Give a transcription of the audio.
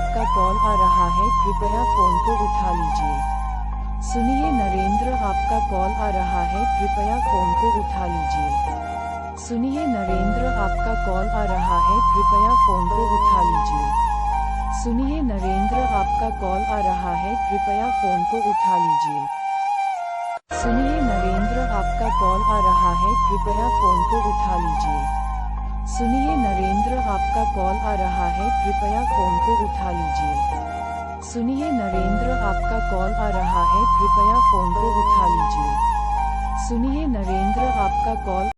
आपका कॉल आ रहा है, कृपया फोन को उठा लीजिए। सुनिए नरेंद्र, आपका कॉल आ रहा है, कृपया फोन को उठा लीजिए। सुनिए नरेंद्र, आपका कॉल आ रहा है, कृपया फोन को उठा लीजिए। सुनिए नरेंद्र, आपका कॉल आ रहा है, कृपया फोन को उठा लीजिए। सुनिए नरेंद्र, आपका कॉल आ रहा है, कृपया फोन को उठा लीजिए। सुनिए नरेंद्र, आपका कॉल आ रहा है, कृपया फोन को उठा लीजिए। सुनिए नरेंद्र, आपका कॉल आ रहा है, कृपया फोन को उठा लीजिए। सुनिए नरेंद्र, आपका कॉल